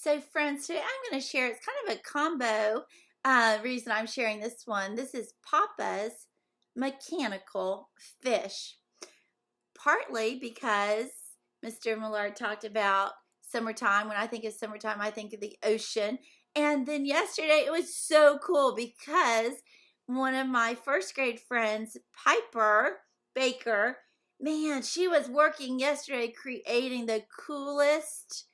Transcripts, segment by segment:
So friends, today I'm going to share, it's kind of a combo reason I'm sharing this one. This is Papa's mechanical fish. Partly because Mr. Millard talked about summertime. When I think of summertime, I think of the ocean. And then yesterday it was so cool because one of my first grade friends, Piper Baker, man, she was working yesterday creating the coolest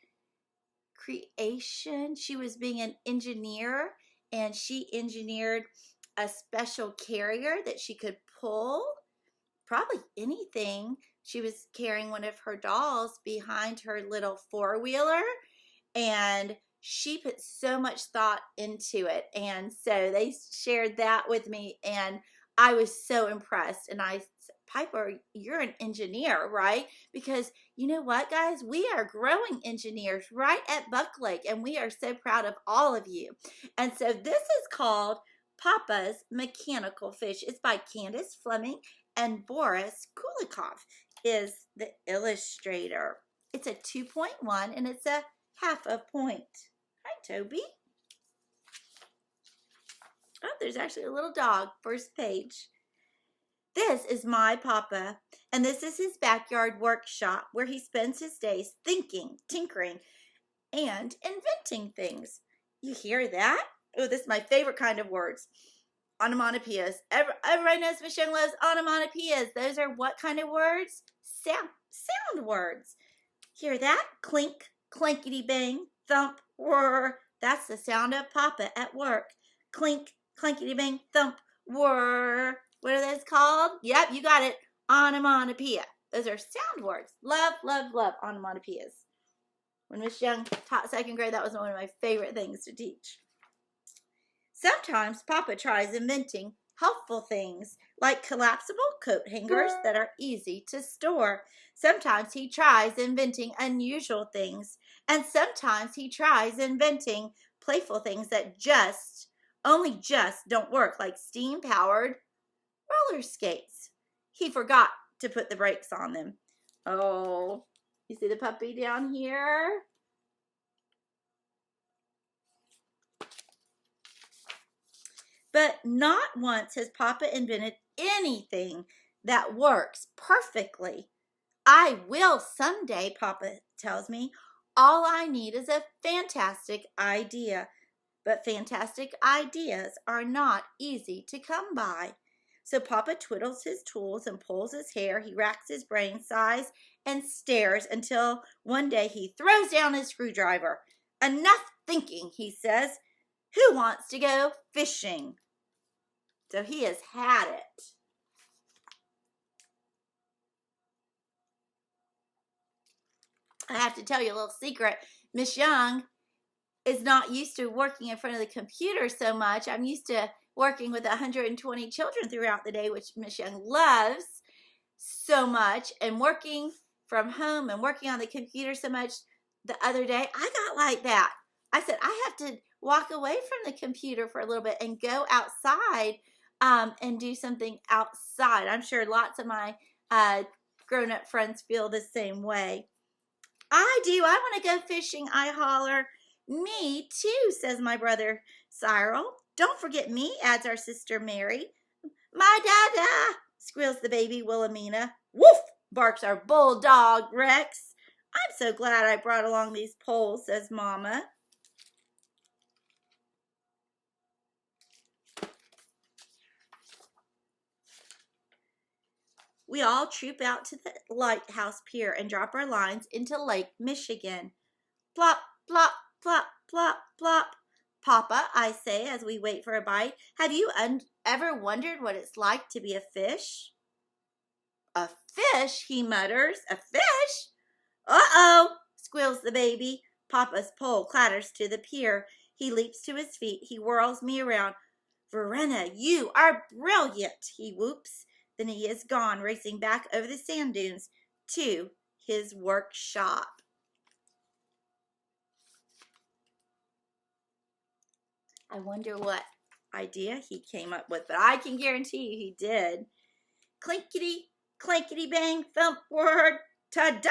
creation. She was being an engineer, and she engineered a special carrier that she could pull probably anything. She was carrying one of her dolls behind her little four-wheeler, and she put so much thought into it. And so they shared that with me, and I was so impressed. And I said, Piper, you're an engineer, right? Because you know what, guys? We are growing engineers right at Buck Lake, and we are so proud of all of you. And so this is called Papa's Mechanical Fish. It's by Candace Fleming, and Boris Kulikov is the illustrator. It's a 2.1 and it's a half a point. Hi, Toby. Oh, there's actually a little dog. First page. This is my Papa, and this is his backyard workshop where he spends his days thinking, tinkering, and inventing things. You hear that? Oh, this is my favorite kind of words. Onomatopoeias. Everybody knows Miss Young loves onomatopoeias. Those are what kind of words? Sound words. Hear that? Clink, clankety bang, thump, whir. That's the sound of Papa at work. Clink, clankety bang, thump, whir. What are those called? Yep, you got it. Onomatopoeia. Those are sound words. Love, love, love onomatopoeias. When Miss Young taught second grade, that was one of my favorite things to teach. Sometimes Papa tries inventing helpful things like collapsible coat hangers that are easy to store. Sometimes he tries inventing unusual things, and sometimes he tries inventing playful things that only just don't work, like steam-powered roller skates. He forgot to put the brakes on them. Oh, you see the puppy down here? But not once has Papa invented anything that works perfectly. I will someday, Papa tells me. All I need is a fantastic idea. But fantastic ideas are not easy to come by. So Papa twiddles his tools and pulls his hair. He racks his brain, sighs, and stares until one day he throws down his screwdriver. Enough thinking, he says. Who wants to go fishing? So he has had it. I have to tell you a little secret. Miss Young is not used to working in front of the computer so much. I'm used to working with 120 children throughout the day, which Miss Young loves so much, and working from home and working on the computer so much. The other day, I got like that. I said, I have to walk away from the computer for a little bit and go outside and do something outside. I'm sure lots of my grown-up friends feel the same way. I do. I want to go fishing, I holler. Me too, says my brother Cyril. Don't forget me, adds our sister Mary. My dada, squeals the baby Wilhelmina. Woof, barks our bulldog Rex. I'm so glad I brought along these poles, says Mama. We all troop out to the lighthouse pier and drop our lines into Lake Michigan. Plop, plop, plop, plop, plop. Papa, I say as we wait for a bite, have you ever wondered what it's like to be a fish? A fish, he mutters. A fish? Uh-oh, squeals the baby. Papa's pole clatters to the pier. He leaps to his feet. He whirls me around. Verena, you are brilliant, he whoops. Then he is gone, racing back over the sand dunes to his workshop. I wonder what idea he came up with, but I can guarantee you he did. Clinkety, clankety bang, thump word, ta-da!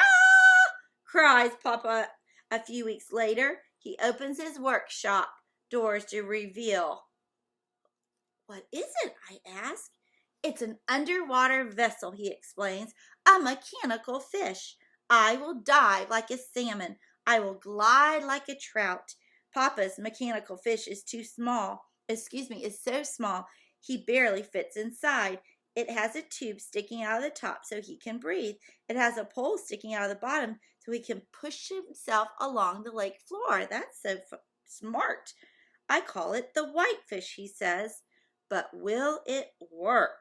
Cries Papa a few weeks later. He opens his workshop doors to reveal. What is it? I ask. It's an underwater vessel, he explains. A mechanical fish. I will dive like a salmon. I will glide like a trout. Papa's mechanical fish is too small. Is so small he barely fits inside. It has a tube sticking out of the top so he can breathe. It has a pole sticking out of the bottom so he can push himself along the lake floor. That's so smart. I call it the whitefish, he says. But will it work?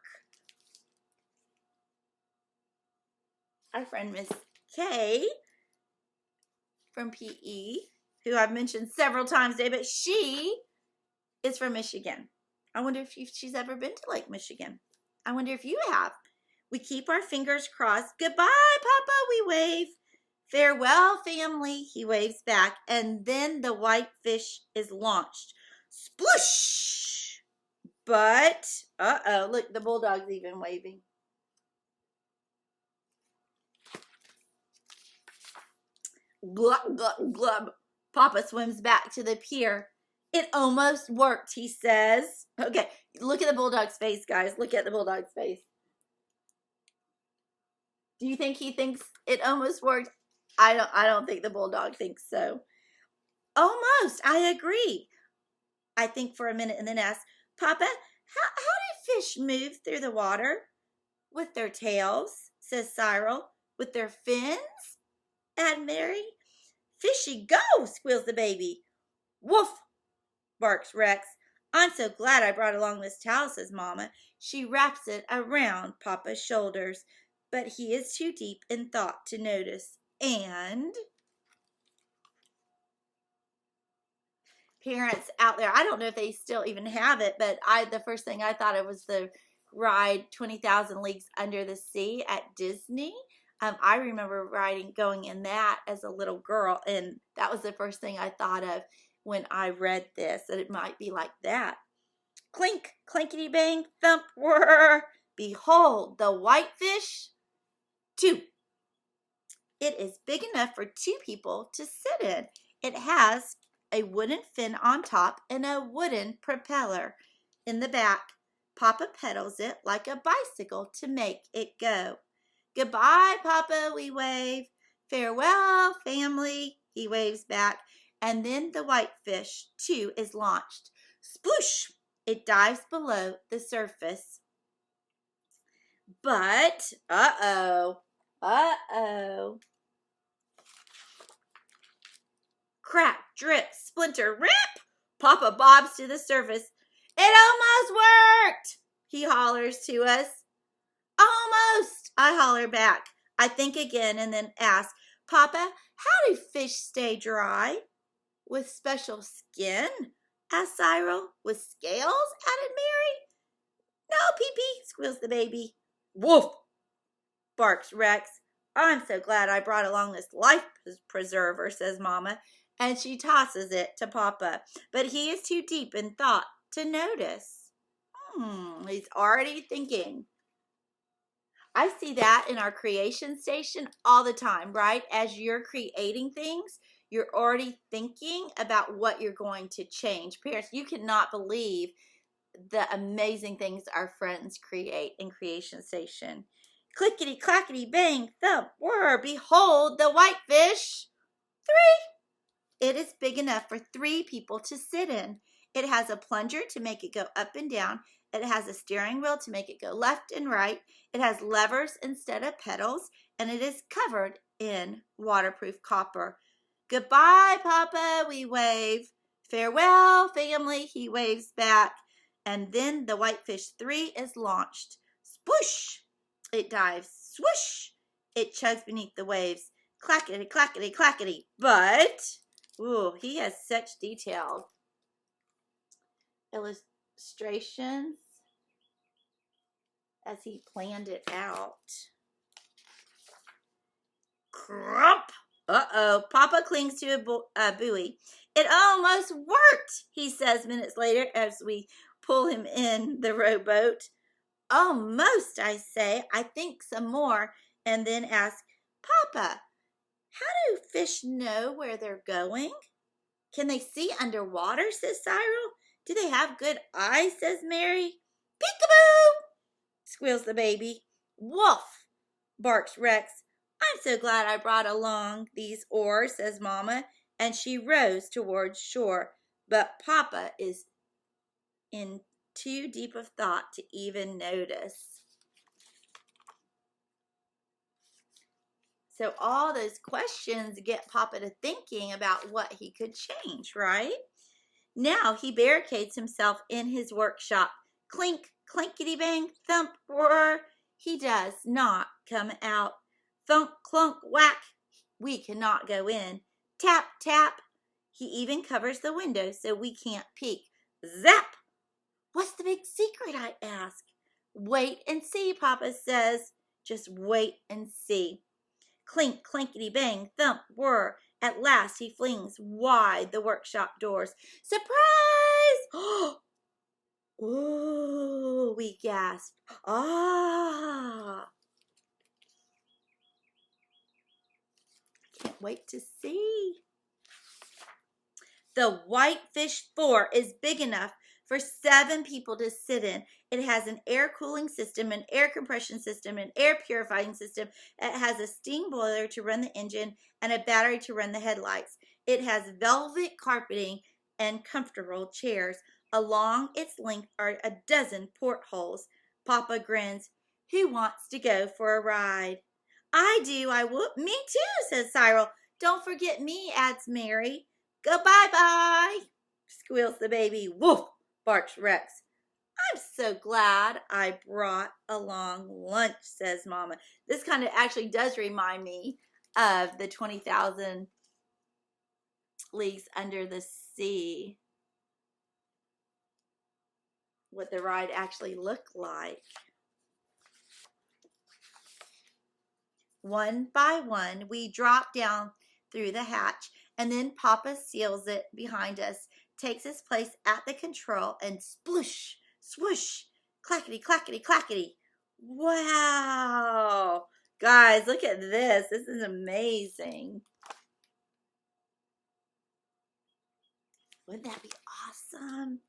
Our friend Miss Kay from PE, who I've mentioned several times today, but she is from Michigan. I wonder if she's ever been to Lake Michigan. I wonder if you have. We keep our fingers crossed. Goodbye, Papa, we wave. Farewell, family, he waves back. And then the whitefish is launched. Sploosh! But, look, the bulldog's even waving. Glub, glub, glub. Papa swims back to the pier. It almost worked, he says. Okay, look at the bulldog's face, guys. Look at the bulldog's face. Do you think he thinks it almost worked? I don't think the bulldog thinks so. Almost, I agree. I think for a minute and then ask, Papa, how do fish move through the water? With their tails, says Cyril. With their fins? Add Mary. Fishy go, squeals the baby. Woof, barks Rex. I'm so glad I brought along this towel, says Mama. She wraps it around Papa's shoulders, but he is too deep in thought to notice. And parents out there, I don't know if they still even have it, but the first thing I thought of was the ride 20,000 Leagues Under the Sea at Disney. I remember going in that as a little girl, and that was the first thing I thought of when I read this, that it might be like that. Clink, clinkety bang, thump, whir. Behold, the whitefish 2. It is big enough for 2 people to sit in. It has a wooden fin on top and a wooden propeller in the back. Papa pedals it like a bicycle to make it go. Goodbye, Papa, we wave. Farewell, family, he waves back. And then the whitefish, 2, is launched. Sploosh! It dives below the surface. But, crack, drip, splinter, rip! Papa bobs to the surface. It almost worked, he hollers to us. Almost, I holler back. I think again and then ask, Papa, how do fish stay dry? With special skin? Asked Cyril. With scales? Added Mary. No, Pee-Pee, squeals the baby. Woof, barks Rex. I'm so glad I brought along this life preserver, says Mama, and she tosses it to Papa. But he is too deep in thought to notice. He's already thinking. I see that in our creation station all the time, right? As you're creating things, you're already thinking about what you're going to change. Parents, you cannot believe the amazing things our friends create in creation station. Clickety, clackety, bang, thump, whir, behold the whitefish 3. It is big enough for 3 people to sit in. It has a plunger to make it go up and down. It has a steering wheel to make it go left and right. It has levers instead of pedals, and it is covered in waterproof copper. Goodbye, Papa, we wave. Farewell, family, he waves back. And then the whitefish 3 is launched. Sploosh! It dives. Swoosh! It chugs beneath the waves. Clackety, clackety, clackety. But, he has such detailed illustrations as he planned it out. Crump! Papa clings to a buoy. It almost worked, he says minutes later as we pull him in the rowboat. Almost, I say. I think some more, and then ask, Papa, how do fish know where they're going? Can they see underwater, says Cyril. Do they have good eyes, says Mary. Peekaboo, squeals the baby. Woof, barks Rex. I'm so glad I brought along these oars, says Mama, and she rows towards shore. But Papa is in too deep of thought to even notice. So all those questions get Papa to thinking about what he could change, right? Now he barricades himself in his workshop. Clink, clinkety bang, thump, roar. He does not come out. Thunk, clunk, whack. We cannot go in. Tap, tap. He even covers the window so we can't peek. Zap! What's the big secret, I ask. Wait and see, Papa says. Just wait and see. Clink, clankety bang, thump, whir. At last he flings wide the workshop doors. Surprise! Ooh, we gasp. Ah! Can't wait to see. The Whitefish 4 is big enough for 7 people to sit in. It has an air cooling system, an air compression system, an air purifying system. It has a steam boiler to run the engine and a battery to run the headlights. It has velvet carpeting and comfortable chairs. Along its length are a dozen portholes. Papa grins. Who wants to go for a ride? I do, I whoop. Me too, says Cyril. Don't forget me, adds Mary. Go bye-bye, squeals the baby. Woof, barks Rex. I'm so glad I brought along lunch, says Mama. This kind of actually does remind me of the 20,000 Leagues Under the Sea. What the ride actually looked like. One by one, we drop down through the hatch, and then Papa seals it behind us, takes his place at the control, and sploosh, swoosh, clackety, clackety, clackety. Wow! Guys, look at this. This is amazing. Wouldn't that be awesome?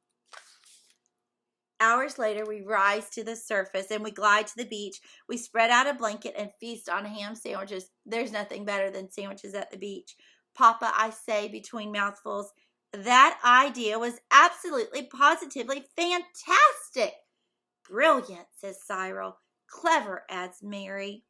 Hours later, we rise to the surface and we glide to the beach. We spread out a blanket and feast on ham sandwiches. There's nothing better than sandwiches at the beach. Papa, I say between mouthfuls, that idea was absolutely, positively fantastic. Brilliant, says Cyril. Clever, adds Mary.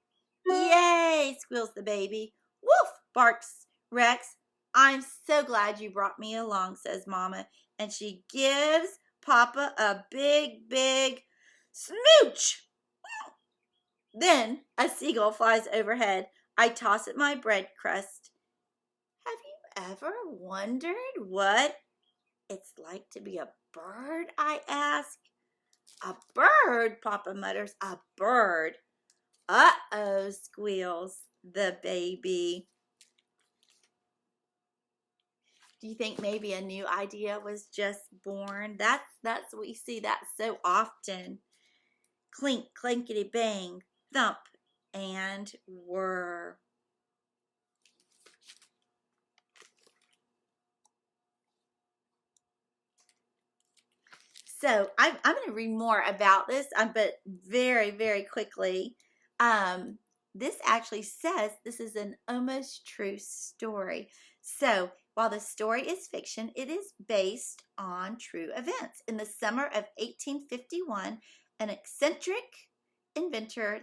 Yay, squeals the baby. Woof, barks Rex. I'm so glad you brought me along, says Mama. And she gives Papa a big, big smooch. Then a seagull flies overhead. I toss it my bread crust. Have you ever wondered what it's like to be a bird, I ask. A bird, Papa mutters. A bird. Uh-oh, squeals the baby. Do you think maybe a new idea was just born? That's we see that so often. Clink, clankety bang, thump, and whir. So I'm going to read more about this, but very, very quickly. This actually says this is an almost true story. So while the story is fiction, it is based on true events. In the summer of 1851, an eccentric inventor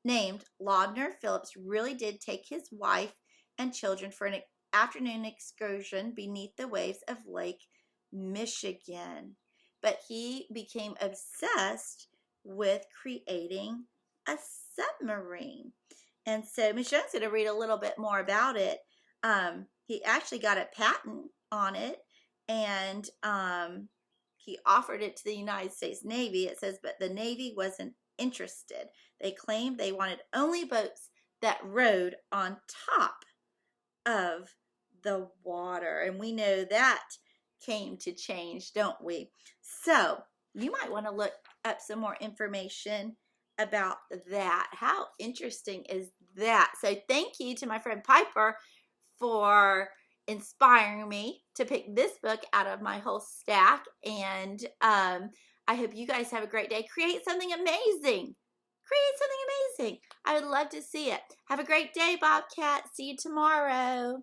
named Laudner Phillips really did take his wife and children for an afternoon excursion beneath the waves of Lake Michigan. But he became obsessed with creating a submarine. And so Michelle's going to read a little bit more about it. He actually got a patent on it, and he offered it to the United States Navy. It says, but the Navy wasn't interested. They claimed they wanted only boats that rode on top of the water. And we know that came to change, don't we? So you might want to look up some more information about that. How interesting is that? So thank you to my friend Piper for inspiring me to pick this book out of my whole stack. And I hope you guys have a great day. Create something amazing. Create something amazing. I would love to see it. Have a great day, Bobcat. See you tomorrow.